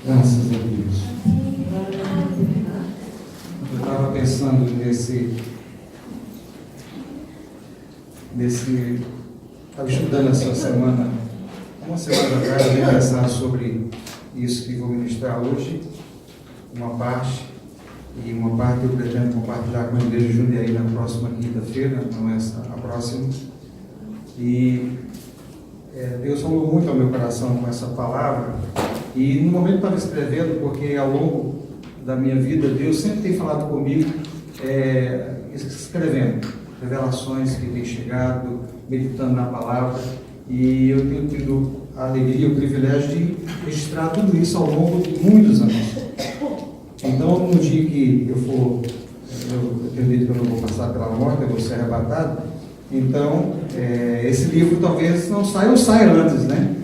Graças a Deus. Eu estava pensando estava estudando essa semana, uma semana atrás, eu tinha pensado sobre isso que vou ministrar hoje, uma parte eu pretendo compartilhar com a igreja de Jundiaí na próxima quinta-feira, não essa, a próxima. E Deus falou muito ao meu coração com essa palavra. E no momento que eu estava escrevendo, porque ao longo da minha vida, Deus sempre tem falado comigo, escrevendo revelações que têm chegado, meditando na palavra, e eu tenho tido a alegria e o privilégio de registrar tudo isso ao longo de muitos anos. Então, no dia que eu acredito que eu não vou passar pela morte, eu vou ser arrebatado, então, esse livro talvez não saia ou saia antes, né?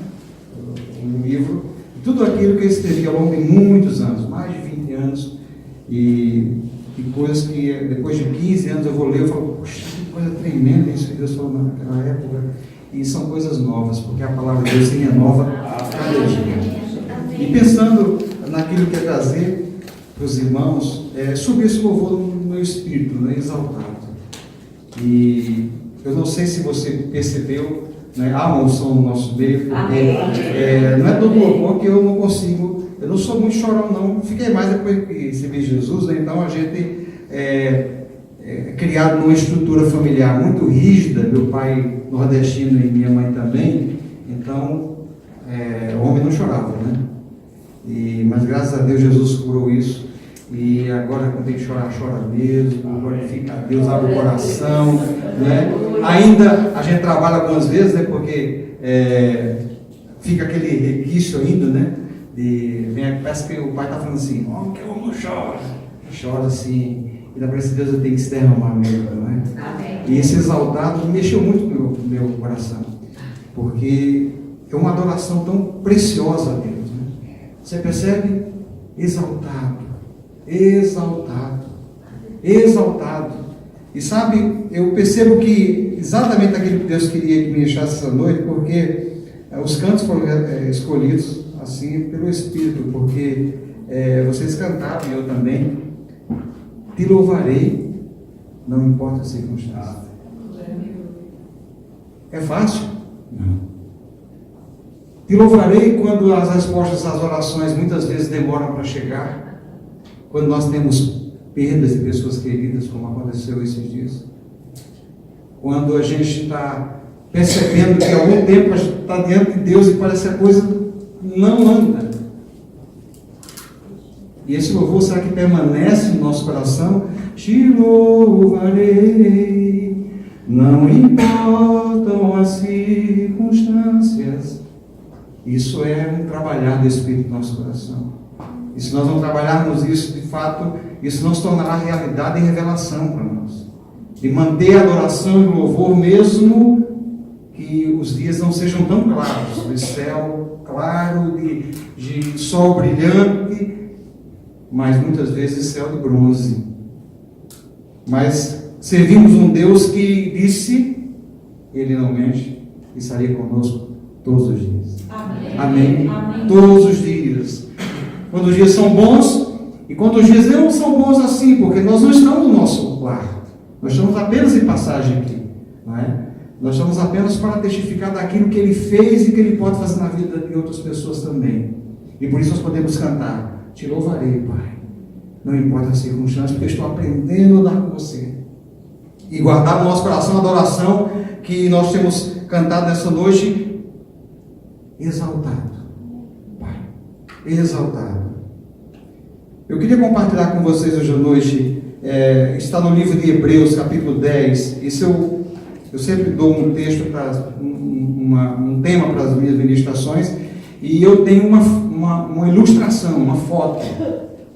Um livro, tudo aquilo que eu escrevi ao longo de muitos anos, mais de 20 anos, e coisas que depois de 15 anos eu vou ler e falo, poxa, que coisa tremenda isso que Deus falou naquela época, e são coisas novas, porque a palavra de Deus se renova cada dia. E pensando naquilo que é trazer para os irmãos, subir esse louvor no meu espírito, né, exaltado. E eu não sei se você percebeu, né, há uma unção no nosso meio, porque não é todo louvor que eu não consigo, eu não sou muito chorão não, fiquei mais depois que recebi Jesus, né, então a gente criado numa estrutura familiar muito rígida, meu pai nordestino e minha mãe também, então o homem não chorava, né? Mas graças a Deus Jesus curou isso. E agora quando tem que chorar, chora mesmo, glorifica a Deus, abre o coração, né? Ainda a gente trabalha algumas vezes, né? Porque fica aquele requisito ainda, né? Parece que o pai está falando assim, que eu não choro. Chora assim, e na presença de Deus eu tenho que se derramar mesmo, né? E esse exaltado mexeu muito no meu coração, porque é uma adoração tão preciosa a Deus, né? Você percebe? Exaltado. E sabe, eu percebo que exatamente aquilo que Deus queria que me deixasse essa noite, porque os cantos foram escolhidos assim pelo Espírito, porque vocês cantaram e eu também. Te louvarei, não importa a circunstância. É fácil? Não. Te louvarei quando as respostas às orações muitas vezes demoram para chegar, quando nós temos perdas de pessoas queridas, como aconteceu esses dias, quando a gente está percebendo que há algum tempo a gente está diante de Deus e parece que a coisa não anda. E esse louvor, será que permanece no nosso coração? Te louvarei, não importam as circunstâncias. Isso é um trabalhar do Espírito no nosso coração. E se nós não trabalharmos isso, de fato, isso não se tornará realidade e revelação para nós. De manter a adoração e o louvor, mesmo que os dias não sejam tão claros, de céu claro, de sol brilhante, mas muitas vezes céu de bronze. Mas servimos um Deus que disse, Ele não mente, e estaria conosco todos os dias. Amém. Amém. Todos os dias. Quando os dias são bons, e quando os dias não são bons assim, porque nós não estamos no nosso lar. Nós estamos apenas em passagem aqui. Não é? Nós estamos apenas para testificar daquilo que Ele fez e que Ele pode fazer na vida de outras pessoas também. E por isso nós podemos cantar. Te louvarei, Pai. Não importa as circunstâncias, porque eu estou aprendendo a andar com você. E guardar no nosso coração a adoração que nós temos cantado nessa noite. Exaltado, Pai. Exaltado. Eu queria compartilhar com vocês hoje à noite. Está no livro de Hebreus, capítulo 10. Isso eu sempre dou um texto, um tema para as minhas ministrações. E eu tenho uma ilustração, uma foto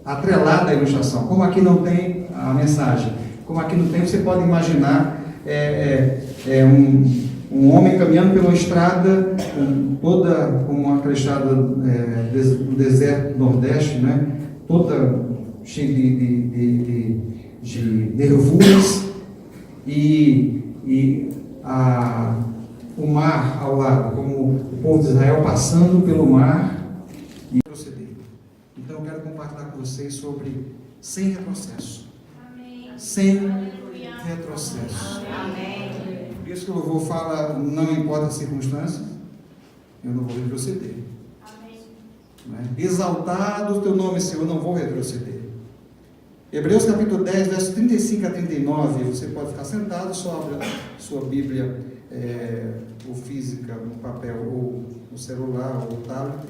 atrelada à ilustração. Como aqui não tem a mensagem, como aqui não tem, você pode imaginar um homem caminhando pela estrada, como aquela estrada do deserto do Nordeste, né? Toda cheia de nervuras, e o mar ao lado, como o povo de Israel passando pelo mar e proceder. falar com vocês sobre sem retrocesso. Amém. Sem Aleluia. retrocesso. Amém. Por isso que o louvor fala, não importa as circunstâncias, eu não vou retroceder. Amém. Não é? Exaltado o teu nome, Senhor, eu não vou retroceder. Hebreus capítulo 10, versos 35 a 39, você pode ficar sentado, só abre a sua Bíblia, ou física, no papel, ou no celular, ou no tablet.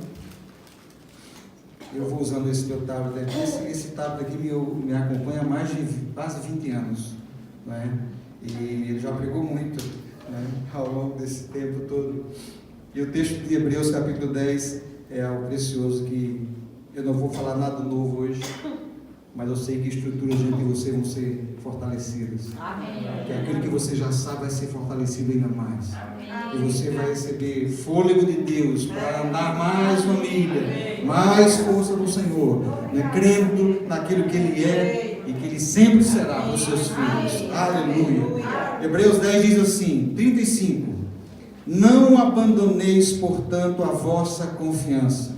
Eu vou usando esse teu tablet aqui. Esse tablet aqui me acompanha há mais de quase 20 anos. Não é? E ele já pregou muito, né, ao longo desse tempo todo. E o texto de Hebreus capítulo 10 é algo precioso que eu não vou falar nada novo hoje, mas eu sei que estruturas dentro de você vão ser fortalecidas. Amém. Que aquilo que você já sabe vai ser fortalecido ainda mais. Amém. E você vai receber fôlego de Deus para andar mais família, mais força do Senhor, né? Crendo naquilo que Ele é e que Ele sempre será para os seus filhos. Aleluia. Hebreus 10 diz assim, 35: Não abandoneis, portanto, a vossa confiança.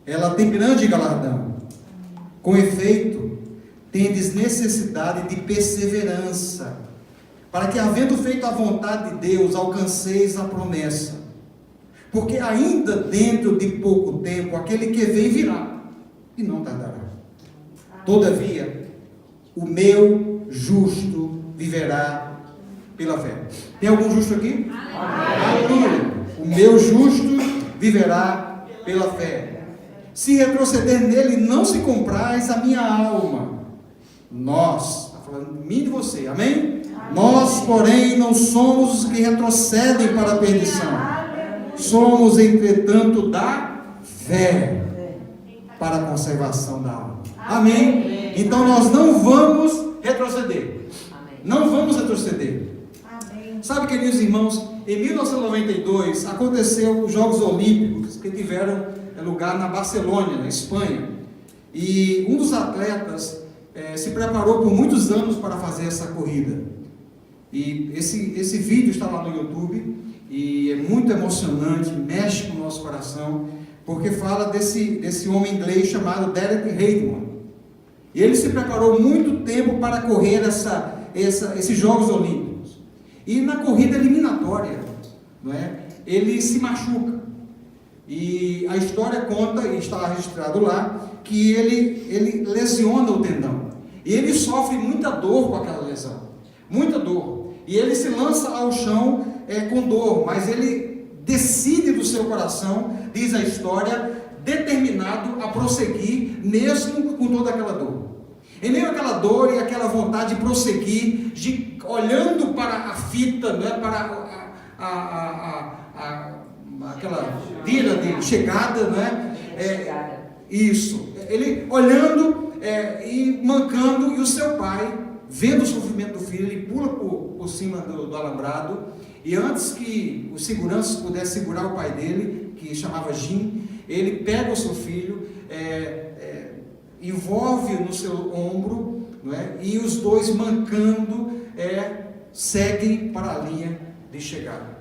Ela tem grande galardão. Com efeito, tendes necessidade de perseverança, para que, havendo feito a vontade de Deus, alcanceis a promessa. Porque ainda dentro de pouco tempo, aquele que vem virá, e não tardará. Todavia, o meu justo viverá pela fé. Tem algum justo aqui? Aleluia! O meu justo viverá pela fé. Se retroceder nele, não se comprais a minha alma. Nós, está falando de mim e de você, amém? Nós, porém, não somos os que retrocedem para a perdição. Somos, entretanto, da fé para a conservação da alma. Amém? Então nós não vamos retroceder. Não vamos retroceder. Sabe, queridos irmãos, em 1992 aconteceu os Jogos Olímpicos que tiveram lugar na Barcelona, na Espanha. E um dos atletas se preparou por muitos anos para fazer essa corrida. E esse vídeo está lá no YouTube e é muito emocionante, mexe com o nosso coração, porque fala desse homem inglês chamado Derek Redmond. E ele se preparou muito tempo para correr esses Jogos Olímpicos. E na corrida eliminatória, não é? Ele se machuca. E a história conta, e está registrado lá, que ele lesiona o tendão. E ele sofre muita dor com aquela lesão. Muita dor. E ele se lança ao chão com dor, mas ele decide do seu coração, diz a história, determinado a prosseguir, mesmo com toda aquela dor. Em meio àquela dor e aquela vontade de prosseguir, olhando para a fita, né, para aquela vira de chegada, né? Isso. Ele olhando e mancando, e o seu pai, vendo o sofrimento do filho, ele pula por cima do alambrado, e antes que os seguranças pudessem segurar o pai dele, que chamava Jim, ele pega o seu filho, envolve no seu ombro, não é? E os dois mancando seguem para a linha de chegada.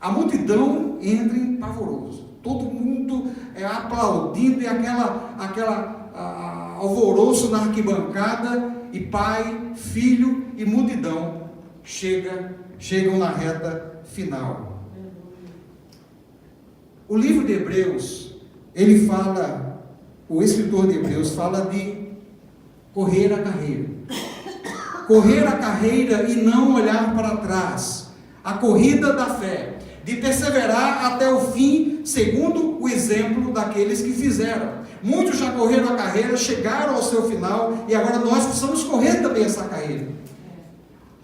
A multidão entra em pavoroso, todo mundo aplaudindo, e aquela alvoroço na arquibancada, e pai, filho e multidão chegam na reta final. O livro de Hebreus, ele fala, o escritor de Hebreus fala de correr a carreira. Correr a carreira e não olhar para trás. A corrida da fé. De perseverar até o fim, segundo o exemplo daqueles que fizeram. Muitos já correram a carreira, chegaram ao seu final, e agora nós precisamos correr também essa carreira.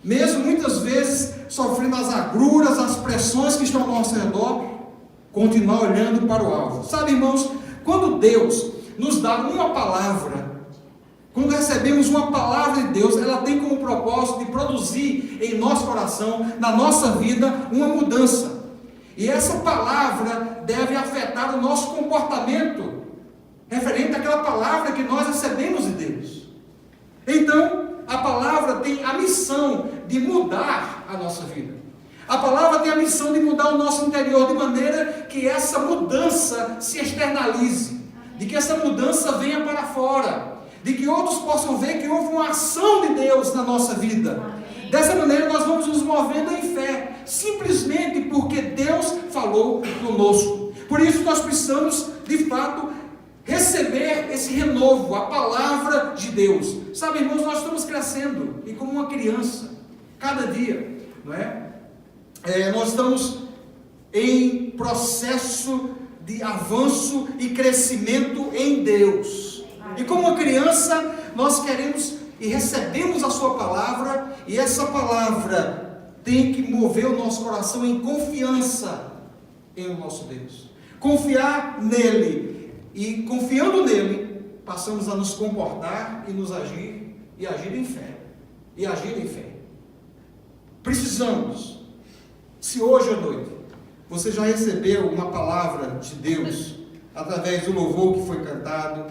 Mesmo muitas vezes sofrendo as agruras, as pressões que estão ao nosso redor, continuar olhando para o alvo. Sabe, irmãos, quando Deus nos dá uma palavra, quando recebemos uma palavra de Deus, ela tem como propósito de produzir em nosso coração, na nossa vida, uma mudança. E essa palavra deve afetar o nosso comportamento referente àquela palavra que nós recebemos de Deus. Então, a palavra tem a missão de mudar a nossa vida. A palavra tem a missão de mudar o nosso interior, de maneira que essa mudança se externalize. de que essa mudança venha para fora, de que outros possam ver que houve uma ação de Deus na nossa vida. Dessa maneira nós vamos nos movendo em fé, simplesmente porque Deus falou conosco. Por isso nós precisamos, de fato, receber esse renovo, a palavra de Deus. Sabe, irmãos, nós estamos crescendo, e como uma criança, cada dia, não é? Nós estamos em processo de avanço e crescimento em Deus. E como uma criança, nós queremos e recebemos a sua palavra, e essa palavra tem que mover o nosso coração em confiança em o nosso Deus. Confiar nele, e confiando nele, passamos a nos comportar e nos agir, e agir em fé. Precisamos, se hoje à noite você já recebeu uma palavra de Deus, através do louvor que foi cantado,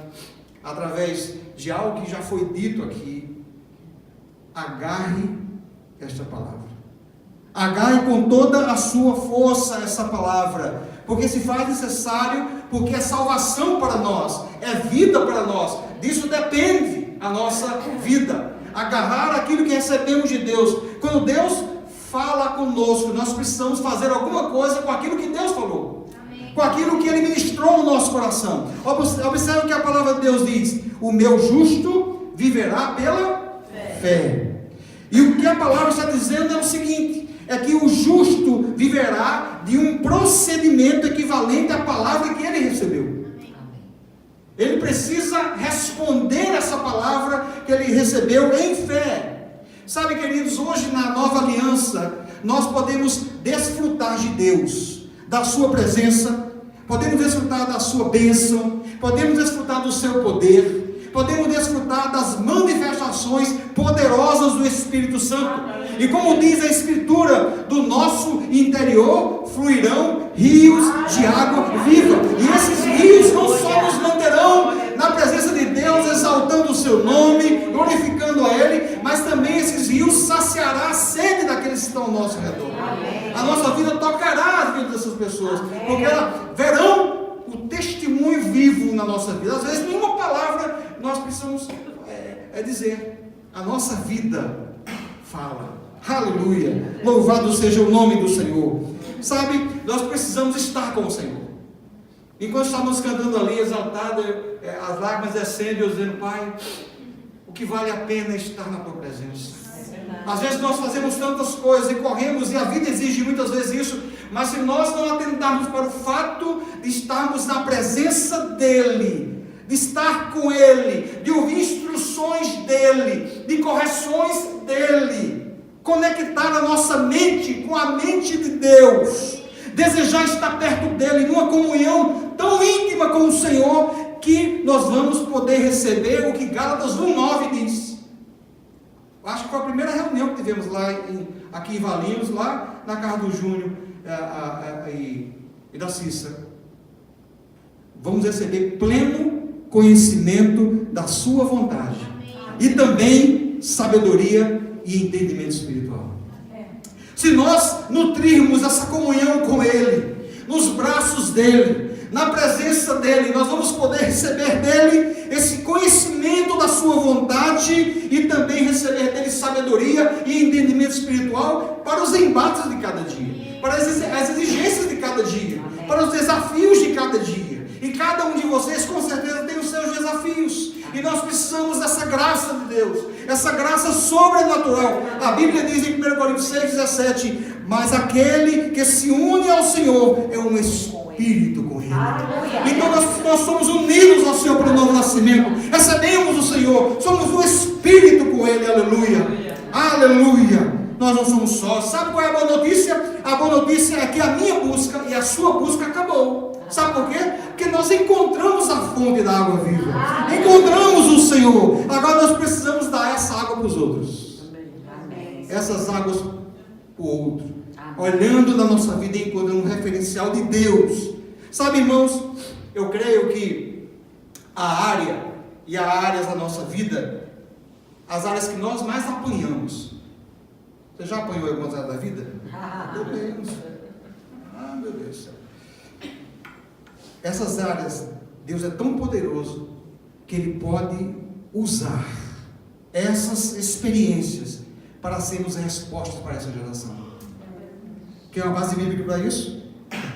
através de algo que já foi dito aqui, agarre esta palavra. Agarre com toda a sua força essa palavra, porque se faz necessário, porque é salvação para nós, é vida para nós, disso depende a nossa vida. Agarrar aquilo que recebemos de Deus. Quando Deus fala conosco, nós precisamos fazer alguma coisa com aquilo que Deus falou. Amém. Com aquilo que Ele ministrou no nosso coração. Observe o que a palavra de Deus diz: o meu justo viverá pela fé. E o que a palavra está dizendo é o seguinte: é que o justo viverá de um procedimento equivalente à palavra que ele recebeu. Ele precisa responder essa palavra que ele recebeu em fé. Sabe, queridos, hoje na nova aliança, nós podemos desfrutar de Deus, da sua presença, podemos desfrutar da sua bênção, podemos desfrutar do seu poder, podemos desfrutar das manifestações poderosas do Espírito Santo. E como diz a Escritura, do nosso interior fluirão rios de água viva. E esses rios não só nos manterão na presença de Deus, exaltando o seu nome, glorificando a Ele, mas também esses rios saciará a sede daqueles que estão ao nosso redor. A nossa vida tocará a vida dessas pessoas, porque elas verão o testemunho vivo na nossa vida. Às vezes nenhuma palavra nós precisamos dizer, a nossa vida fala. Aleluia, louvado seja o nome do Senhor. Sabe, nós precisamos estar com o Senhor. Enquanto estávamos cantando ali, exaltado, as lágrimas descendo, eu dizendo: Pai, o que vale a pena é estar na tua presença. Às vezes nós fazemos tantas coisas e corremos, e a vida exige muitas vezes isso, mas se nós não atentarmos para o fato de estarmos na presença dEle, de estar com Ele, de ouvir instruções dEle, de correções dEle, conectar a nossa mente com a mente de Deus, desejar estar perto dEle, numa comunhão tão íntima com o Senhor, que nós vamos poder receber o que Gálatas 1:9 diz. Acho que foi a primeira reunião que tivemos lá aqui em Valinhos, lá na casa do Júnior e da Cícera. Vamos receber pleno conhecimento da sua vontade. E também sabedoria e entendimento espiritual. Se nós nutrirmos essa comunhão com Ele, nos braços dEle, na presença dEle, nós vamos poder receber dEle esse conhecimento da sua vontade e também receber dEle sabedoria e entendimento espiritual para os embates de cada dia, para as exigências de cada dia, para os desafios de cada dia. E cada um de vocês com certeza tem os seus desafios. E nós precisamos dessa graça de Deus, essa graça sobrenatural. A Bíblia diz em 1 Coríntios 6,17: mas aquele que se une ao Senhor é um espírito com Ele. Então nós somos unidos ao Senhor pelo novo nascimento, recebemos o Senhor, somos um espírito com Ele. Aleluia, aleluia. Nós não somos sós. Sabe qual é a boa notícia? A boa notícia é que a minha busca e a sua busca acabou. Sabe por quê? Porque nós encontramos a fonte da água viva. Encontramos o Senhor. Agora nós precisamos dar essa água para os outros. Essas águas para o outro. Olhando na nossa vida e encontrando um referencial de Deus. Sabe, irmãos, eu creio que a área e as áreas da nossa vida, as áreas que nós mais apanhamos. Você já apanhou algumas áreas da vida? Meu Deus. Meu Deus do céu. Essas áreas Deus é tão poderoso que Ele pode usar essas experiências para sermos respostas para essa geração. Quer uma base bíblica para isso?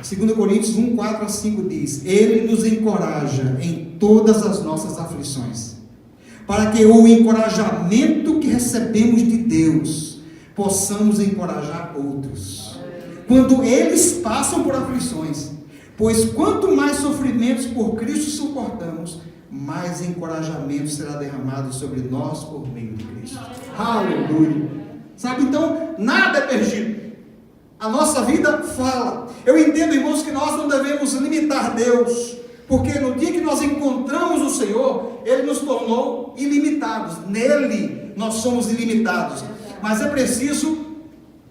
2 Coríntios 1, 4 a 5 diz: Ele nos encoraja em todas as nossas aflições, para que o encorajamento que recebemos de Deus possamos encorajar outros quando eles passam por aflições. Pois quanto mais sofrimentos por Cristo suportamos, mais encorajamento será derramado sobre nós por meio de Cristo. Aleluia! Sabe, então, nada é perdido. A nossa vida fala. Eu entendo, irmãos, que nós não devemos limitar Deus, porque no dia que nós encontramos o Senhor, Ele nos tornou ilimitados. Nele nós somos ilimitados. Mas é preciso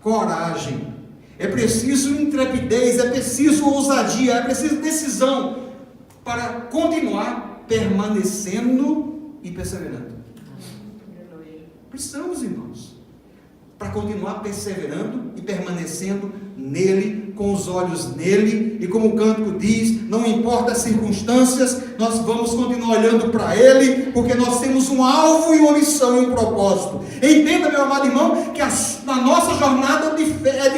coragem, é preciso intrepidez, é preciso ousadia, é preciso decisão para continuar permanecendo e perseverando. Precisamos, irmãos, para continuar perseverando e permanecendo nele, com os olhos nele, e como o cântico diz, não importa as circunstâncias, nós vamos continuar olhando para ele, porque nós temos um alvo e uma missão e um propósito. Entenda, meu amado irmão, que a nossa jornada é de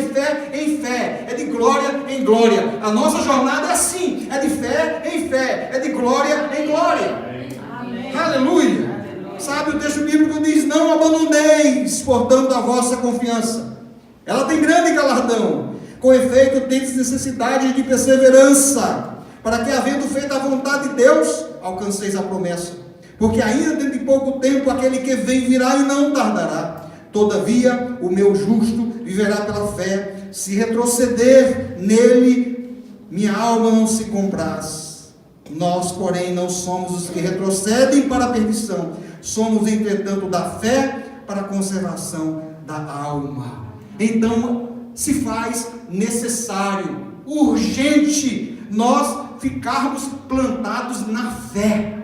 fé em fé, é de glória em glória. A nossa jornada é assim, é de fé em fé, é de glória em glória. Amém. Aleluia! Sabe, o texto bíblico diz: não abandoneis, portanto, a vossa confiança. Ela tem grande galardão. Com efeito, tendes necessidade de perseverança, para que, havendo feito a vontade de Deus, alcanceis a promessa. Porque ainda dentro de pouco tempo aquele que vem virá e não tardará. Todavia, o meu justo viverá pela fé. Se retroceder nele, minha alma não se compraz. Nós, porém, não somos os que retrocedem para a perdição. Somos, entretanto, da fé para a conservação da alma. Então, se faz necessário, urgente, nós ficarmos plantados na fé.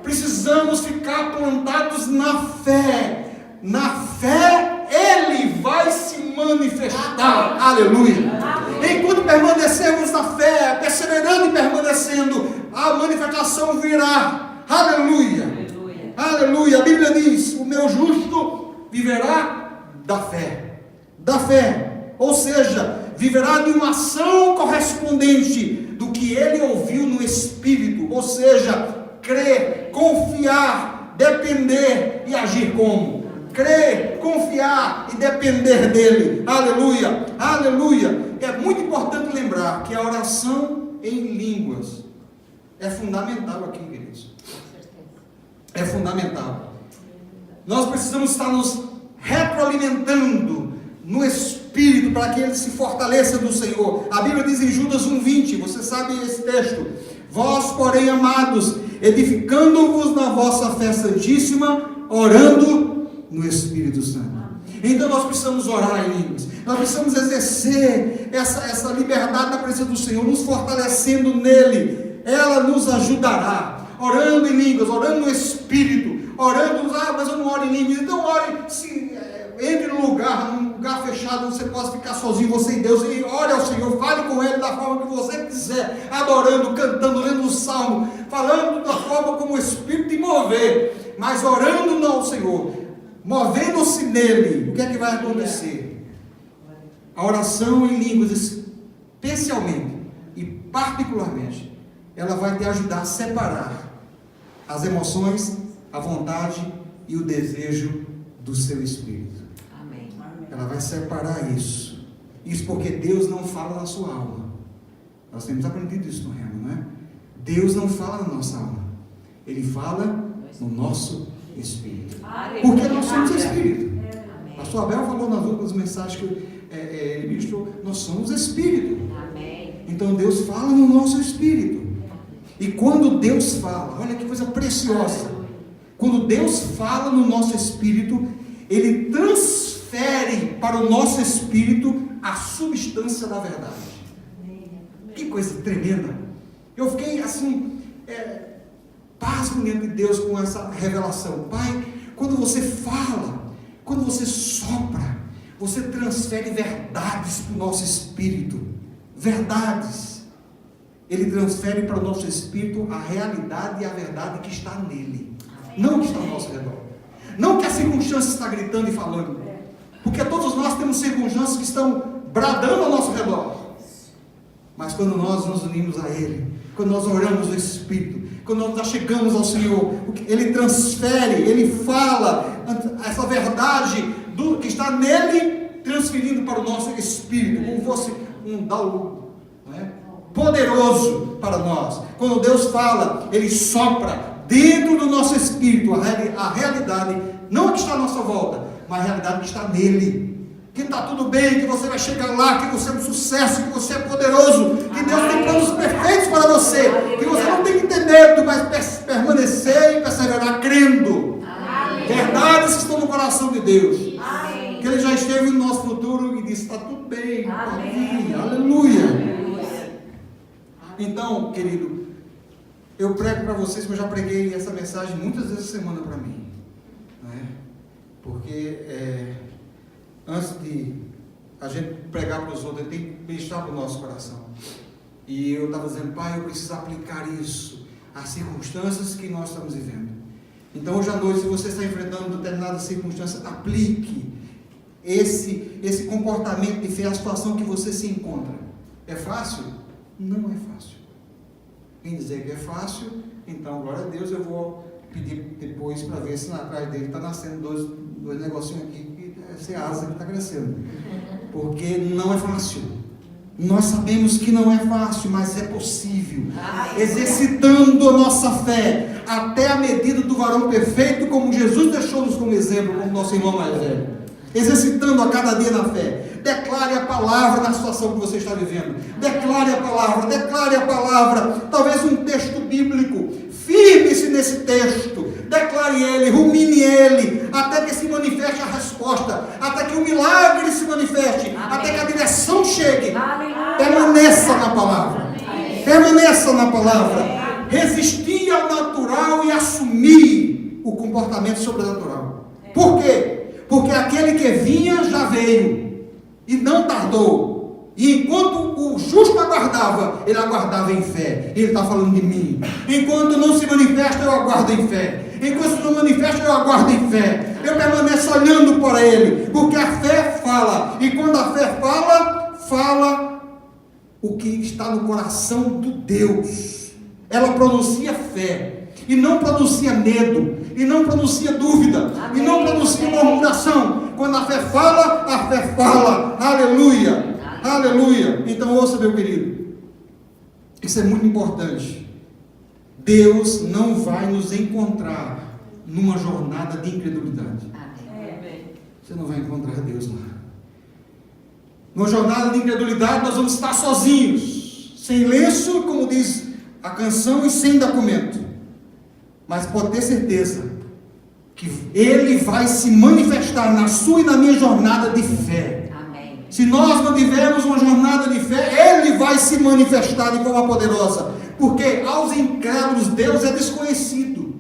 Precisamos ficar plantados na fé. Na fé, Ele vai se manifestar. Aleluia! Enquanto permanecermos na fé, perseverando e permanecendo, a manifestação virá. Aleluia! Aleluia! A Bíblia diz: o meu justo viverá da fé. Da fé, ou seja, viverá de uma ação correspondente do que ele ouviu no Espírito, ou seja, crer, confiar, depender e agir como? Crer, confiar e depender dele. Aleluia, aleluia. É muito importante lembrar que a oração em línguas é fundamental aqui, queridos. É fundamental. Nós precisamos estar nos retroalimentando no Espírito, para que ele se fortaleça no Senhor. A Bíblia diz em Judas 1,20, você sabe esse texto: vós, porém, amados, edificando-vos na vossa fé santíssima, orando no Espírito Santo. Então nós precisamos orar em línguas, nós precisamos exercer essa liberdade da presença do Senhor, nos fortalecendo nele. Ela nos ajudará, orando em línguas, orando no Espírito, orando, mas eu não oro em línguas. Então ore, entre num lugar fechado, você possa ficar sozinho, você e Deus, e ore ao Senhor, fale com Ele da forma que você quiser, adorando, cantando, lendo um salmo, falando da forma como o Espírito te mover, mas orando ao Senhor, movendo-se nele. O que é que vai acontecer? A oração em línguas, especialmente e particularmente, ela vai te ajudar a separar as emoções, a vontade e o desejo do seu espírito. Amém. Ela vai separar isso. Isso porque Deus não fala na sua alma. Nós temos aprendido isso no Rema, não é? Deus não fala na nossa alma. Ele fala no nosso espírito. Porque nós somos espírito. O pastor Abel falou nas últimas mensagens que ele ministrou, nós somos espírito. Então Deus fala no nosso espírito. E quando Deus fala, olha que coisa preciosa. Quando Deus fala no nosso espírito, Ele transfere para o nosso espírito a substância da verdade. Que coisa tremenda. Eu fiquei assim, pasmo diante de Deus com essa revelação. Pai, quando você fala, quando você sopra, você transfere verdades para o nosso espírito. Verdades. Ele transfere para o nosso espírito a realidade e a verdade que está nele, não o que está ao nosso redor. Não que a circunstância está gritando e falando, porque todos nós temos circunstâncias que estão bradando ao nosso redor. Mas quando nós nos unimos a Ele, quando nós oramos no Espírito, quando nós chegamos ao Senhor, Ele transfere, Ele fala essa verdade que está nele, transferindo para o nosso espírito, como fosse um download, né? Poderoso para nós. Quando Deus fala, Ele sopra dentro do nosso espírito a realidade, não a que está à nossa volta, mas a realidade que está nele. Que está tudo bem, que você vai chegar lá, que você é um sucesso, que você é poderoso, que Deus tem planos perfeitos para você, que você não tem que ter medo, mas permanecer e perseverar crendo. Verdades que estão no coração de Deus. Que Ele já esteve no nosso futuro e disse: está tudo bem, pode vir. Aleluia. Então, querido, eu prego para vocês, que eu já preguei essa mensagem muitas vezes essa semana para mim, né? Porque antes de a gente pregar para os outros, ele tem que deixar para o nosso coração. E eu estava dizendo: Pai, eu preciso aplicar isso às circunstâncias que nós estamos vivendo. Então, hoje à noite, se você está enfrentando determinada circunstância, aplique esse comportamento de fé à situação que você se encontra. É fácil? Não é fácil. Quem dizer que é fácil, então, glória a Deus, eu vou pedir depois para ver se atrás dele está nascendo dois negocinhos aqui, que deve ser asa que está crescendo. Porque não é fácil. Nós sabemos que não é fácil, mas é possível. Exercitando a nossa fé até a medida do varão perfeito, como Jesus deixou-nos como exemplo, como nosso irmão mais velho. Exercitando a cada dia na fé. Declare a palavra na situação que você está vivendo. Declare a palavra, declare a palavra. Talvez um texto bíblico. Firme-se nesse texto. Declare ele, rumine ele, até que se manifeste a resposta, até que o milagre se manifeste, até que a direção chegue. Permaneça na palavra. Permaneça na palavra. Resistir ao natural e assumir o comportamento sobrenatural. Por quê? Porque aquele que vinha já veio e não tardou. E enquanto o justo aguardava, ele aguardava em fé. Ele está falando de mim. Enquanto não se manifesta, eu aguardo em fé. Enquanto não manifesta, eu aguardo em fé. Eu permaneço olhando para ele, porque a fé fala. E quando a fé fala o que está no coração de Deus. Ela pronuncia fé, e não pronuncia medo, e não pronuncia dúvida, e não pronuncia murmuração. Quando a fé fala. Aleluia, aleluia. Então ouça, meu querido, isso é muito importante. Deus não vai nos encontrar numa jornada de incredulidade. Você não vai encontrar Deus lá. Numa jornada de incredulidade nós vamos estar sozinhos, sem lenço, como diz a canção, e sem documento. Mas pode ter certeza que Ele vai se manifestar na sua e na minha jornada de fé. Amém. Se nós não tivermos uma jornada de fé, Ele vai se manifestar de forma poderosa. Porque aos incrédulos Deus é desconhecido,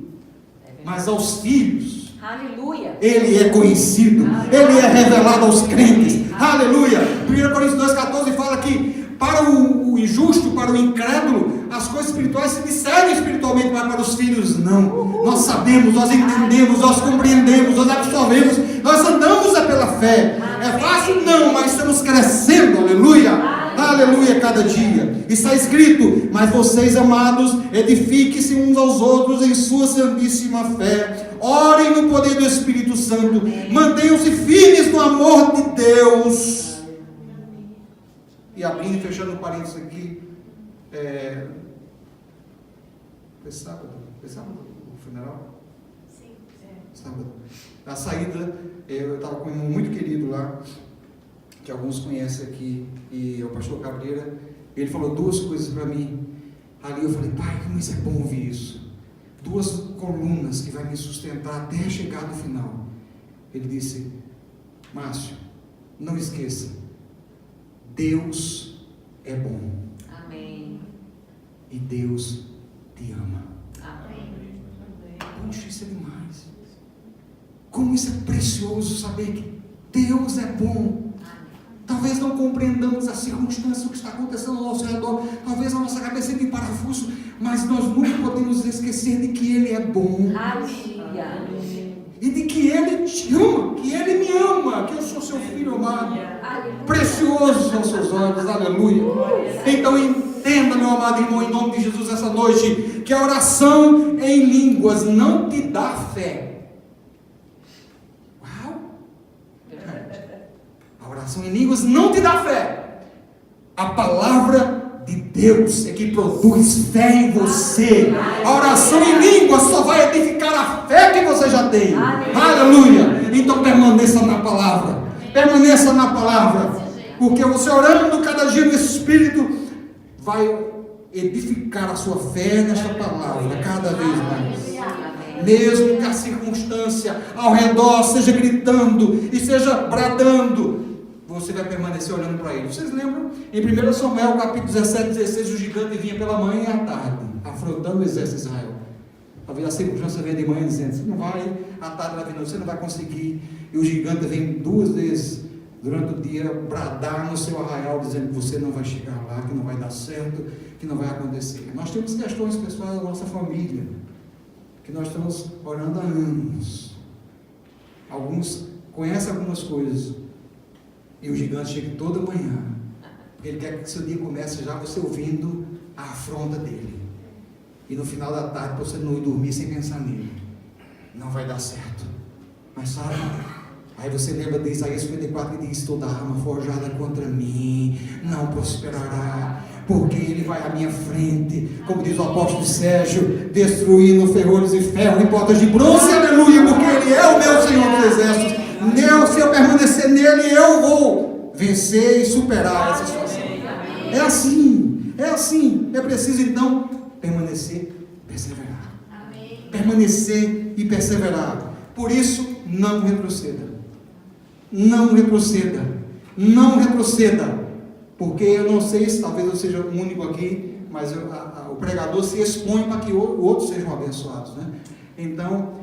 mas aos filhos, aleluia, Ele é conhecido. Aleluia. Ele é revelado aos crentes. Aleluia. 1 Coríntios 2,14 fala que para o injusto, para o incrédulo, as coisas espirituais se discernem espiritualmente, mas para os filhos não. Nós sabemos, nós entendemos, nós compreendemos, nós absorvemos, nós andamos pela fé. É fácil? Não, mas estamos crescendo, aleluia, aleluia, cada dia. Está escrito: mas vocês, amados, edifiquem-se uns aos outros em sua santíssima fé, orem no poder do Espírito Santo, mantenham-se firmes no amor de Deus. E abrindo e fechando o parênteses aqui, foi sábado o funeral? Sim. Sábado. Na saída, eu estava com um irmão muito querido lá, que alguns conhecem aqui, e é o pastor Cabreira. Ele falou duas coisas para mim. Ali eu falei: pai, como isso é bom ouvir isso. Duas colunas que vai me sustentar até chegar no final. Ele disse: Márcio, não esqueça, Deus é bom. Amém. E Deus te ama. Amém. Puxa, isso é demais. Como isso é precioso saber que Deus é bom. Talvez não compreendamos a circunstância, o que está acontecendo ao nosso redor. Talvez a nossa cabeça de parafuso, mas nós nunca podemos esquecer de que Ele é bom. Aleluia. E de que Ele te ama, que Ele me ama, que eu sou seu filho amado, precioso aos seus olhos, aleluia. Então entenda, meu amado irmão, em nome de Jesus, essa noite, que a oração em línguas não te dá fé. Uau! A oração em línguas não te dá fé. A palavra de Deus é que produz fé em você. A oração em língua só vai edificar a fé que você já tem. Aleluia. Então permaneça na palavra. Permaneça na palavra. Porque você orando cada dia no Espírito vai edificar a sua fé nesta palavra cada vez mais. Mesmo que a circunstância ao redor seja gritando e seja bradando, você vai permanecer olhando para Ele. Vocês lembram? Em 1 Samuel capítulo 17, 16, o gigante vinha pela manhã e à tarde, afrontando o exército de Israel. Talvez a circunstância venha de manhã dizendo: você não vai, à tarde vai vir, você não vai conseguir. E o gigante vem 2 vezes durante o dia bradar no seu arraial, dizendo que você não vai chegar lá, que não vai dar certo, que não vai acontecer. Nós temos questões pessoais da nossa família, que nós estamos orando há anos. Alguns conhecem algumas coisas, e o gigante chega toda manhã. Ele quer que seu dia comece já você ouvindo a afronta dele. E no final da tarde, você não ir dormir sem pensar nele. Não vai dar certo. Mas sabe, aí você lembra de Isaías 54 que diz: toda arma forjada contra mim não prosperará, porque Ele vai à minha frente, como diz o apóstolo Sérgio, destruindo ferrolhos e ferro em portas de bronze, aleluia, porque Ele é o meu Senhor dos Exércitos. Se eu permanecer nele, eu vou vencer e superar essa situação. É assim, é assim. É preciso então permanecer, perseverar. Permanecer e perseverar. Por isso, não retroceda. Não retroceda. Não retroceda. Porque eu não sei se talvez eu seja o único aqui, mas o pregador se expõe para que outros sejam abençoados, né? Então,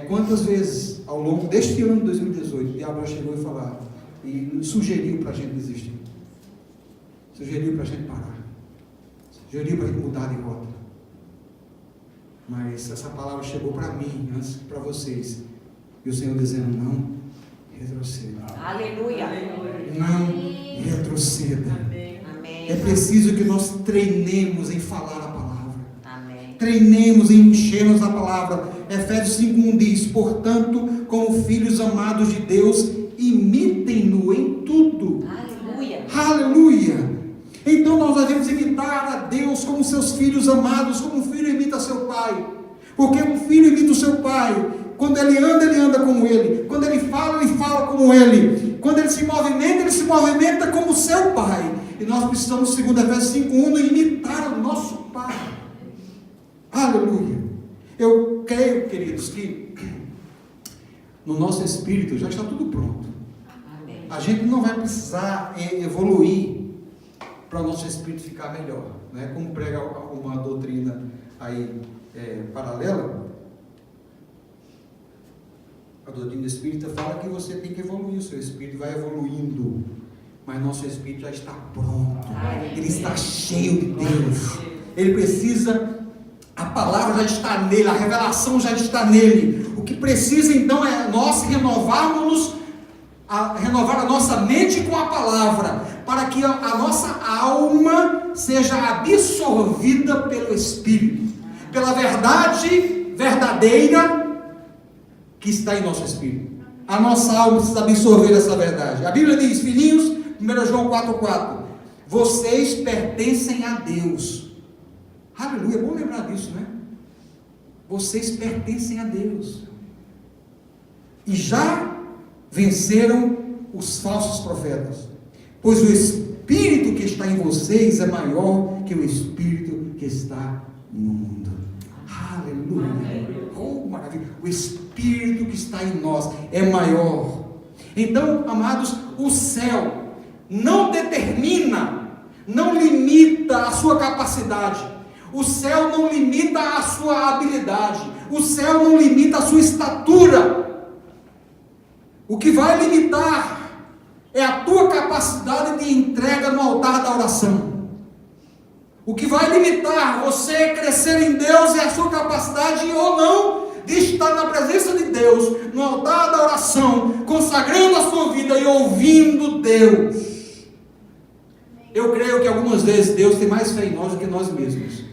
quantas vezes ao longo deste ano de 2018 o diabo chegou e falou e sugeriu para a gente desistir, sugeriu para a gente parar, sugeriu para a gente mudar de rota. Mas essa palavra chegou para mim, antes para vocês, e o Senhor dizendo: não retroceda. Aleluia. Não retroceda. Amém. É preciso que nós treinemos em falar a palavra. Amém. Treinemos em enchermos a palavra. Efésios 5:1 diz: portanto, como filhos amados de Deus, imitem-no em tudo. Aleluia. Aleluia. Então nós devemos imitar a Deus como seus filhos amados, como um filho imita seu pai. Porque um filho imita o seu pai. Quando ele anda como ele. Quando ele fala como ele. Quando ele se movimenta como seu pai. E nós precisamos, segundo Efésios 5:1, imitar o nosso pai. Aleluia. Eu creio, queridos, que no nosso espírito já está tudo pronto. Amém. A gente não vai precisar evoluir para o nosso espírito ficar melhor, né? Como prega uma doutrina aí paralela, a doutrina espírita fala que você tem que evoluir, o seu espírito vai evoluindo, mas nosso espírito já está pronto, ele está cheio de Deus, ele precisa. A palavra já está nele, a revelação já está nele. O que precisa então é nós renovar a nossa mente com a palavra, para que a nossa alma seja absorvida pelo Espírito, pela verdade verdadeira que está em nosso Espírito. A nossa alma precisa absorver essa verdade. A Bíblia diz, filhinhos, 1 João 4,4: vocês pertencem a Deus. Aleluia, é bom lembrar disso, né? Vocês pertencem a Deus. E já venceram os falsos profetas. Pois o Espírito que está em vocês é maior que o Espírito que está no mundo. Aleluia. Oh, maravilha. O Espírito que está em nós é maior. Então, amados, o céu não determina, não limita a sua capacidade. O céu não limita a sua habilidade. O céu não limita a sua estatura. O que vai limitar é a tua capacidade de entrega no altar da oração. O que vai limitar você crescer em Deus é a sua capacidade ou não de estar na presença de Deus, no altar da oração, consagrando a sua vida e ouvindo Deus. Eu creio que algumas vezes Deus tem mais fé em nós do que nós mesmos.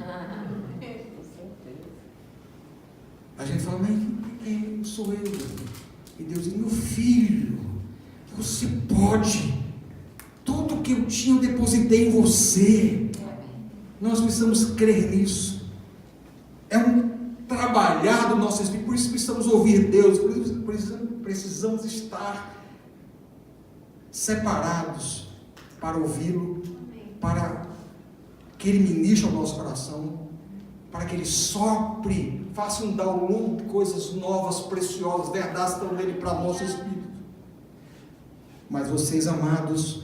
A gente fala, mas quem sou eu? E Deus diz, meu filho, você pode. Tudo que eu tinha eu depositei em você. Nós precisamos crer nisso. É um trabalhar do nosso espírito. Por isso precisamos ouvir Deus. Por isso precisamos estar separados para ouvi-lo, para que Ele ministre ao nosso coração, para que Ele sopre, faça um download de coisas novas, preciosas, verdades estão nele para o nosso espírito. Mas vocês, amados,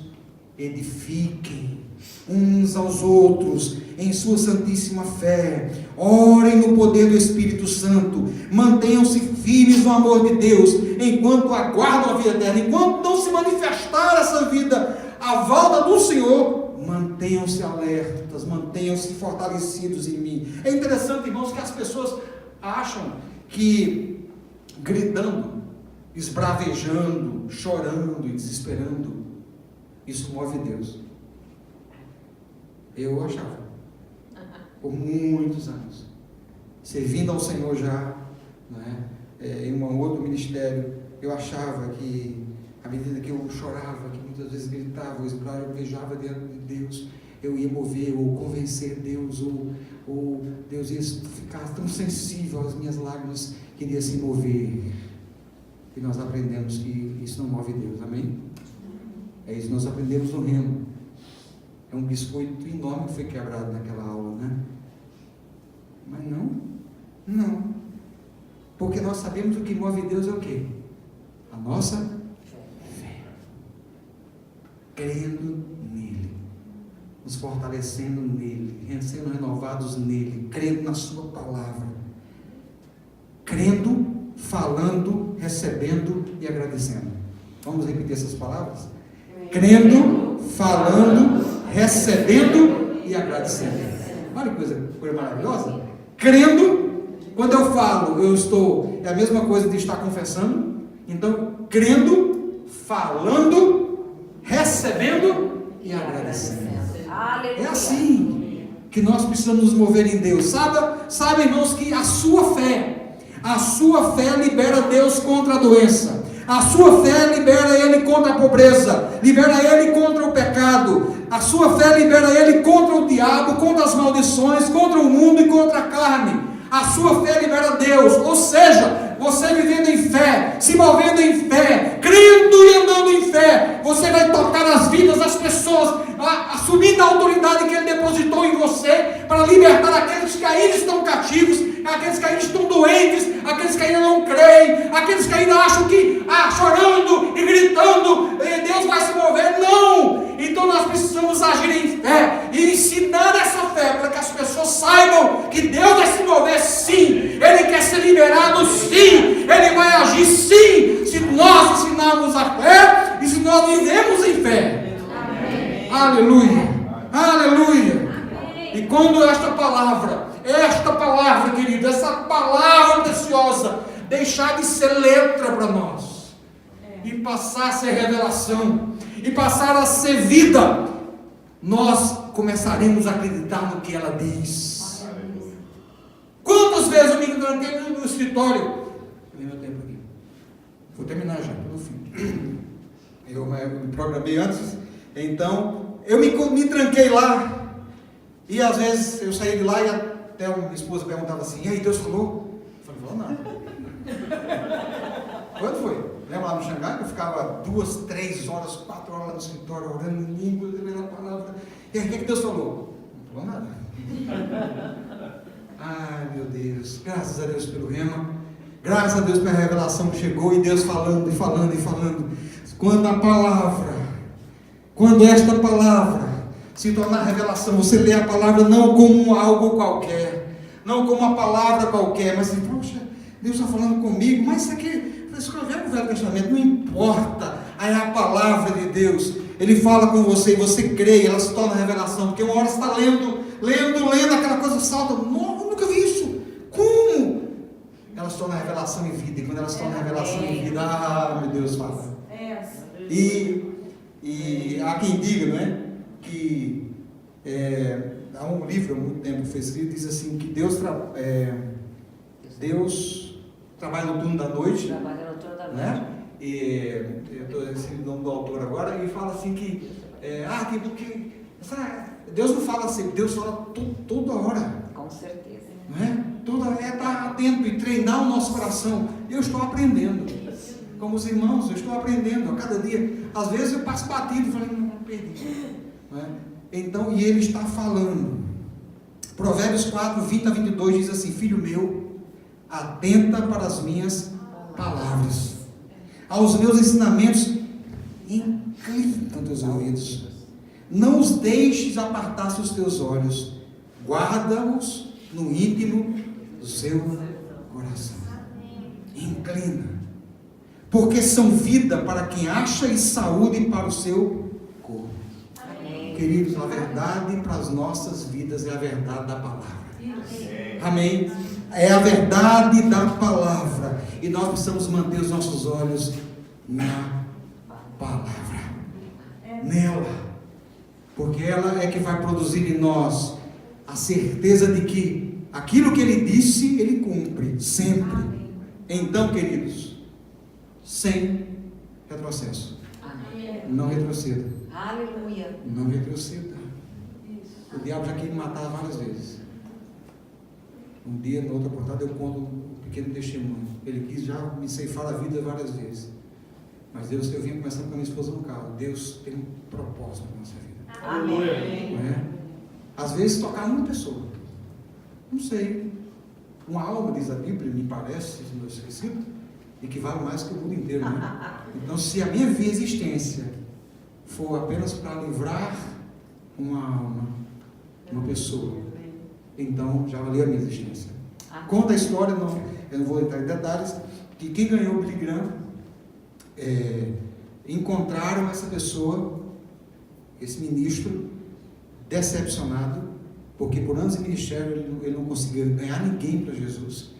edifiquem uns aos outros em sua santíssima fé, orem no poder do Espírito Santo, mantenham-se firmes no amor de Deus, enquanto aguardam a vida eterna. Enquanto não se manifestar essa vida, a volta do Senhor, mantenham-se alertas, mantenham-se fortalecidos em mim. É interessante, irmãos, que as pessoas acham que gritando, esbravejando, chorando e desesperando, isso move Deus. Eu achava, por muitos anos, servindo ao Senhor já, em um outro ministério, eu achava que, à medida que eu chorava, que muitas vezes gritava, eu esbravejava diante de Deus, eu ia mover ou convencer Deus, ou Deus ia ficar tão sensível às minhas lágrimas que ele ia se mover. E nós aprendemos que isso não move Deus, amém? É isso que nós aprendemos no Rema. É um biscoito enorme que foi quebrado naquela aula, né? Mas não. Porque nós sabemos que o que move Deus é o quê? A nossa fé. Crendo nele, nos fortalecendo nele, sendo renovados nele, crendo na sua palavra, crendo, falando, recebendo e agradecendo. Vamos repetir essas palavras? Crendo, falando, recebendo e agradecendo. Olha que coisa maravilhosa. Crendo, quando eu falo, é a mesma coisa de estar confessando. Então, crendo, falando, recebendo e agradecendo. É assim que nós precisamos nos mover em Deus. Sabe, irmãos, que a sua fé libera Deus contra a doença. A sua fé libera Ele contra a pobreza, libera Ele contra o pecado. A sua fé libera Ele contra o diabo, contra as maldições, contra o mundo e contra a carne. A sua fé libera Deus. Ou seja, você vivendo em fé, se movendo em fé, crendo e andando em fé, você vai tocar nas vidas das pessoas, assumindo a autoridade que Ele depositou em você, para libertar aqueles que ainda estão cativos, aqueles que ainda estão doentes, aqueles que ainda não creem, aqueles que ainda acham que chorando e gritando, Deus vai se mover. Não! Então nós precisamos agir em fé e ensinar essa fé para que as pessoas saibam que Deus vai se mover sim, Ele quer ser liberado sim, Ele vai agir sim, se nós ensinarmos a fé e se nós vivemos em fé. Amém. Aleluia, aleluia. Amém. E quando esta palavra, querido, essa palavra preciosa, deixar de ser letra para nós, e passar a ser revelação, e passar a ser vida, nós começaremos a acreditar no que ela diz. Quantas vezes eu me tranquei no escritório? Meu tempo aqui. Vou terminar já, no fim. Eu me programei antes, então eu me tranquei lá. E às vezes eu saía de lá e até minha esposa perguntava assim: e aí, Deus falou? Eu falei: falou nada. Quando foi? Lembra lá no Xangai que eu ficava 2, 3 horas, 4 horas lá no escritório, orando em língua, lendo a palavra. E aí, o que Deus falou? Não falou nada. Ai, meu Deus, graças a Deus pelo Rema, graças a Deus pela revelação que chegou, e Deus falando e falando e falando. Quando esta palavra se tornar revelação, você lê a palavra não como algo qualquer, não como uma palavra qualquer, mas assim, poxa, Deus está falando comigo, mas isso aqui, escreveu no Velho Testamento, não importa, aí é a palavra de Deus, Ele fala com você, e você crê, ela se torna revelação, porque uma hora você está lendo lendo, aquela coisa salta. Não, eu nunca vi isso. Como? Elas tornam a revelação em vida. E quando elas tornam a revelação em vida, meu Deus, fala. E há quem diga, não é? Que há um livro há muito tempo que foi escrito, diz assim, que Deus trabalha no turno da noite. Trabalha no turno da noite. Né? E eu estou esquecendo o nome do autor agora, e fala assim que Deus não fala assim, Deus fala toda hora. Com certeza. Não é? Toda hora estar atento e treinar o nosso coração. Eu estou aprendendo. Como os irmãos, eu estou aprendendo a cada dia. Às vezes eu passo batido e falo, não, perdi. Não é? Então, e ele está falando. Provérbios 4, 20 a 22 diz assim: filho meu, atenta para as minhas palavras. Aos meus ensinamentos, inclina teus ouvidos. Não os deixes apartar-se os teus olhos. Guarda-os no íntimo do seu coração. Inclina. Porque são vida para quem acha e saúde para o seu corpo. Amém. Queridos, a verdade para as nossas vidas é a verdade da palavra. Amém? É a verdade da palavra. E nós precisamos manter os nossos olhos na palavra. Nela. Porque ela é que vai produzir em nós a certeza de que aquilo que ele disse, ele cumpre. Sempre. Então, queridos, sem retrocesso. Amém. Não retroceda. Aleluia. Não retroceda. O diabo já quis me matar várias vezes. Um dia, na outra portada, eu conto um pequeno testemunho. Ele quis já me ceifar a vida várias vezes. Mas Deus, eu vinha conversando com a minha esposa no carro. Deus tem um propósito na nossa vida. Amém. Não é? Às vezes tocar numa pessoa. Não sei. Uma alma, diz a Bíblia, me parece, se não estou esquecido, e que vale mais que o mundo inteiro, né? Então, se a minha existência for apenas para livrar uma alma, uma pessoa, então já valeu a minha existência. Conta a história, eu não vou entrar em detalhes, que quem ganhou o Billy Graham, encontraram essa pessoa, esse ministro, decepcionado, porque por anos de ministério ele não conseguia ganhar ninguém para Jesus.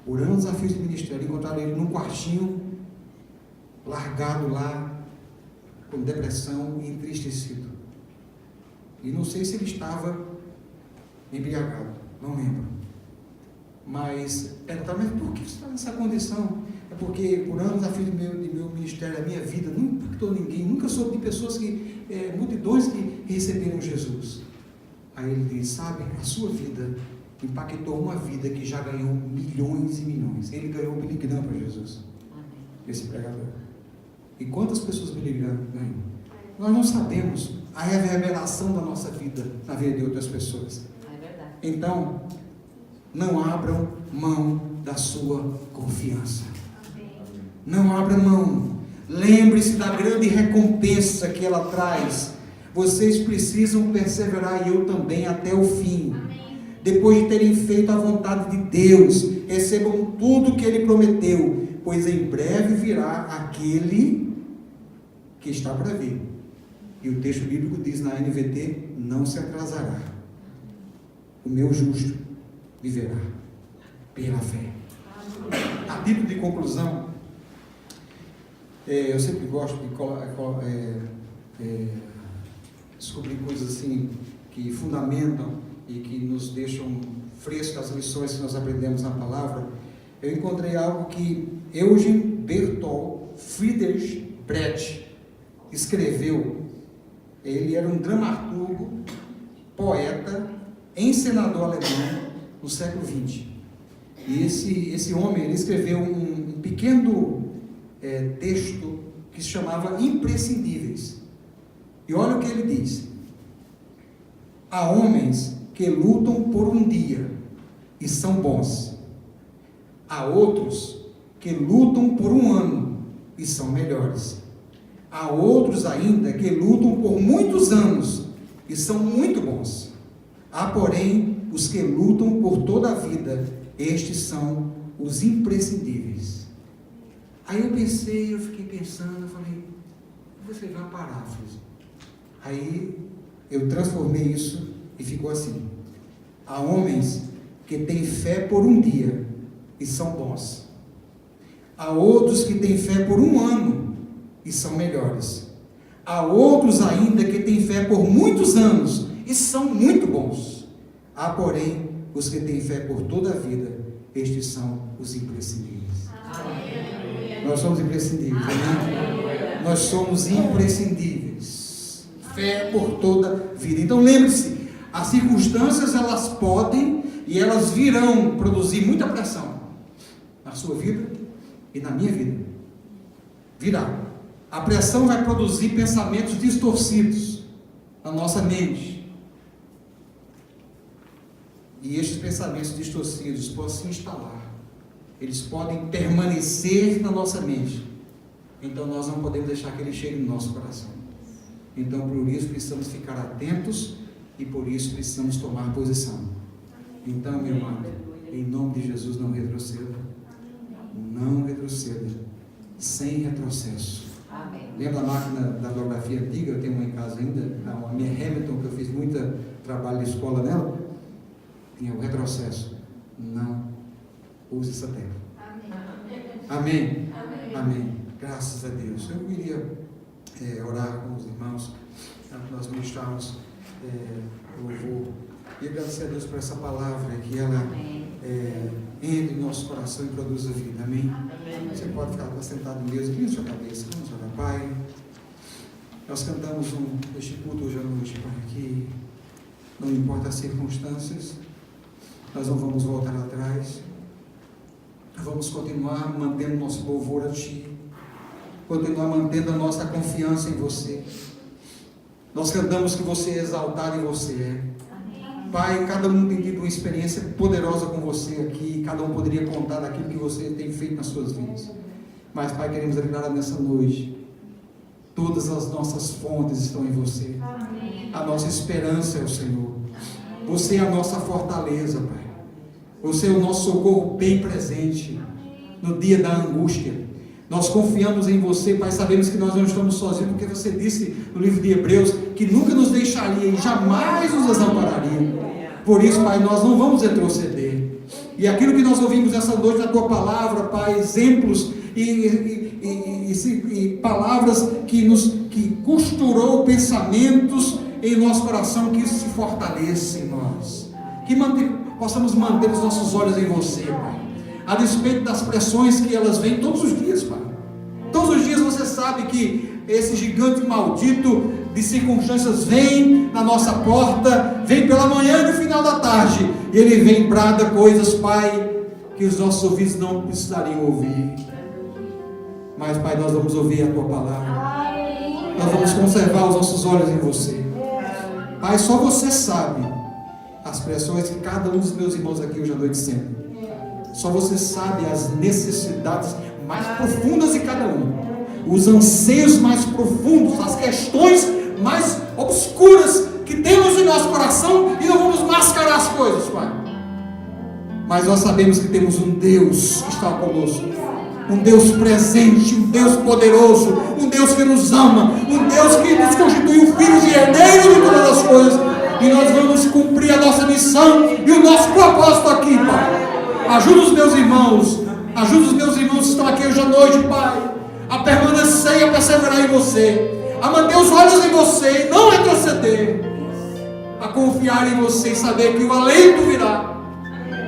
Por anos desafios de ministério, encontraram ele num quartinho, largado lá, com depressão e entristecido. E não sei se ele estava embriagado, não lembro. Mas perguntaram, mas por que você está nessa condição? É porque por anos desafios de meu ministério, a minha vida não impactou ninguém, nunca soube de pessoas multidões que receberam Jesus. Aí ele diz, sabe, a sua vida impactou uma vida que já ganhou milhões e milhões. Ele ganhou o Billy Graham para Jesus. Amém. Esse pregador. E quantas pessoas Billy Graham ganham? Nós não sabemos a revelação da nossa vida na vida de outras pessoas. É verdade. Então, não abram mão da sua confiança. Amém. Não abram mão. Lembre-se da grande recompensa que ela traz. Vocês precisam perseverar, e eu também, até o fim. Amém. Depois de terem feito a vontade de Deus, recebam tudo o que Ele prometeu, pois em breve virá aquele que está para vir. E o texto bíblico diz na NVT, não se atrasará. O meu justo viverá pela fé. A título de conclusão, eu sempre gosto de descobrir coisas assim que fundamentam e que nos deixam frescas as lições que nós aprendemos na palavra. Eu encontrei algo que Eugen Bertolt Friedrich Brecht escreveu. Ele era um dramaturgo, poeta, encenador alemão no século XX. E esse homem, ele escreveu um pequeno texto que se chamava Imprescindíveis. E olha o que ele diz: há homens que lutam por um dia e são bons. Há outros que lutam por um ano e são melhores. Há outros ainda que lutam por muitos anos e são muito bons. Há, porém, os que lutam por toda a vida. Estes são os imprescindíveis. Aí eu fiquei pensando, eu falei, você vai parar, filho. Aí eu transformei isso e ficou assim: Há homens que têm fé por um dia e são bons. Há outros que têm fé por um ano e são melhores. Há outros ainda que têm fé por muitos anos e são muito bons. Há, porém, os que têm fé por toda a vida. Estes são os imprescindíveis. Amém. Nós somos imprescindíveis. Amém? Nós somos imprescindíveis. Fé por toda a vida. Então lembre-se, as circunstâncias elas podem e elas virão produzir muita pressão na sua vida e na minha vida. Virá. A pressão vai produzir pensamentos distorcidos na nossa mente. E estes pensamentos distorcidos podem se instalar. Eles podem permanecer na nossa mente. Então nós não podemos deixar que eles cheguem no nosso coração. Então por isso precisamos ficar atentos e por isso precisamos tomar posição. Então, meu amado, em nome de Jesus, não retroceda. Não retroceda. Sem retrocesso. Amém. Lembra a máquina da datilografia antiga? Eu tenho uma em casa ainda, a minha Hamilton, que eu fiz muito trabalho de escola nela. Tinha o retrocesso. Não use essa tecla. Amém. Amém. Amém. Graças a Deus. Eu queria orar com os irmãos, nós ministrarmos louvor e agradecer a Deus por essa palavra, que ela entre em nosso coração e produza vida. Amém? Amém. Você pode ficar sentado mesmo, inclina sua cabeça. Vamos orar. Pai, nós cantamos este culto hoje à noite, Pai, que não importa as circunstâncias, nós não vamos voltar atrás, vamos continuar mantendo nosso louvor a Ti, continuar mantendo a nossa confiança em Você. Nós cantamos que Você é exaltado e Você é. Pai, cada um tem tido uma experiência poderosa com Você aqui, cada um poderia contar daquilo que Você tem feito nas suas vidas. Mas, Pai, queremos declarar nessa noite, todas as nossas fontes estão em Você. A nossa esperança é o Senhor. Você é a nossa fortaleza, Pai. Você é o nosso socorro bem presente no dia da angústia. Nós confiamos em Você, Pai, sabemos que nós não estamos sozinhos, porque Você disse no livro de Hebreus que nunca nos deixaria e jamais nos desampararia. Por isso, Pai, nós não vamos retroceder. E aquilo que nós ouvimos essa noite na Tua palavra, Pai, exemplos e palavras que costurou pensamentos em nosso coração, que isso se fortaleça em nós. Que possamos manter os nossos olhos em Você, Pai. A despeito das pressões que elas vêm todos os dias, Pai. Todos os dias você sabe que esse gigante maldito de circunstâncias vem na nossa porta, vem pela manhã e no final da tarde, e ele vem e brada coisas, Pai, que os nossos ouvidos não precisariam ouvir. Mas, Pai, nós vamos ouvir a Tua palavra. Nós vamos conservar os nossos olhos em Você. Pai, só Você sabe as pressões que cada um dos meus irmãos aqui hoje à noite sentem. Só Você sabe as necessidades mais profundas de cada um, os anseios mais profundos, as questões mais obscuras que temos em nosso coração, e não vamos mascarar as coisas, Pai. Mas nós sabemos que temos um Deus que está conosco, um Deus presente, um Deus poderoso, um Deus que nos ama, um Deus que nos constituiu filhos e herdeiros de todas as coisas, e nós vamos cumprir a nossa missão e o nosso propósito aqui, Pai. Ajuda os meus irmãos que estão aqui hoje à noite, Pai, a permanecer e a perseverar em Você, a manter os olhos em Você e não retroceder, a confiar em Você e saber que o alento virá,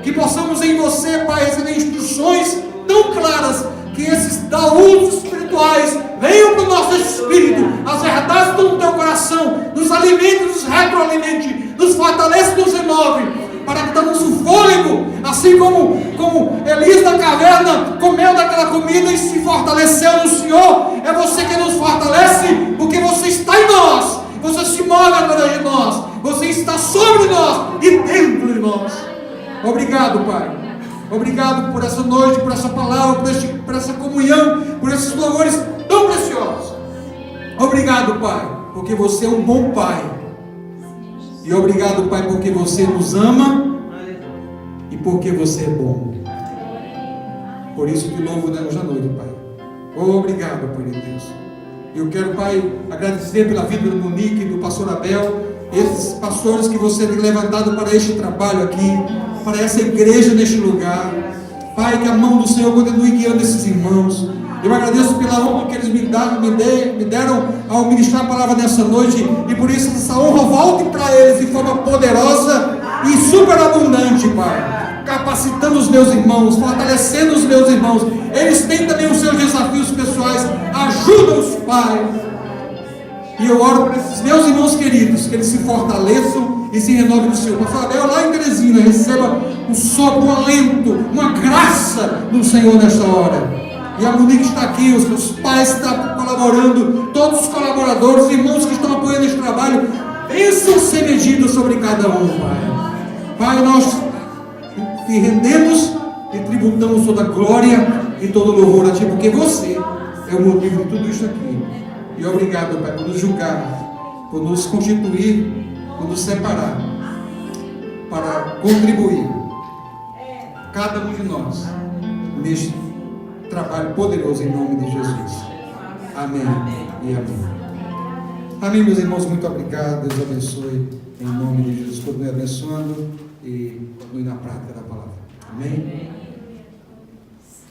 que possamos em Você, Pai, receber instruções tão claras, que esses taúdes espirituais venham para o nosso espírito, as verdades estão no Teu coração, nos alimente, nos retroalimente, nos fortalece, nos renove, para que damos o fôlego, assim como Elias da caverna comeu daquela comida e se fortaleceu no Senhor. É Você que nos fortalece, porque Você está em nós, Você se move através de nós, Você está sobre nós e dentro de nós. Obrigado, Pai. Obrigado por essa noite, por essa palavra, por essa comunhão, por esses louvores tão preciosos. Obrigado, Pai, porque Você é um bom Pai. E obrigado, Pai, porque Você nos ama e porque Você é bom. Por isso te louvo hoje à noite, Pai. Obrigado, Pai de Deus. Eu quero, Pai, agradecer pela vida do Monique, do pastor Abel, esses pastores que você tem levantado para este trabalho aqui, para essa igreja neste lugar. Pai, que a mão do Senhor continue guiando esses irmãos. Eu agradeço pela honra que eles me deram ao ministrar a palavra nessa noite, e por isso essa honra volte para eles de forma poderosa e superabundante, Pai, capacitando os meus irmãos, fortalecendo os meus irmãos. Eles têm também os seus desafios pessoais, ajuda-os, Pai. E eu oro por esses meus irmãos queridos, que eles se fortaleçam e se renovem no Senhor. Pastor Abel, lá em Teresina, receba um sopro, um alento, uma graça do Senhor nesta hora. E a Monique está aqui, os meus pais estão colaborando, todos os colaboradores, irmãos que estão apoiando este trabalho, bênção sem medida sobre cada um, Pai. Pai, nós te rendemos e tributamos toda a glória e todo o louvor a Ti, porque você é o motivo de tudo isso aqui. E obrigado, Pai, por nos julgar, por nos constituir, por nos separar, para contribuir, cada um de nós, neste trabalho poderoso em nome de Jesus. Amém e amém. Amém, meus irmãos, muito obrigado. Deus abençoe em nome de Jesus. Continue abençoando e continue na prática da palavra. Amém.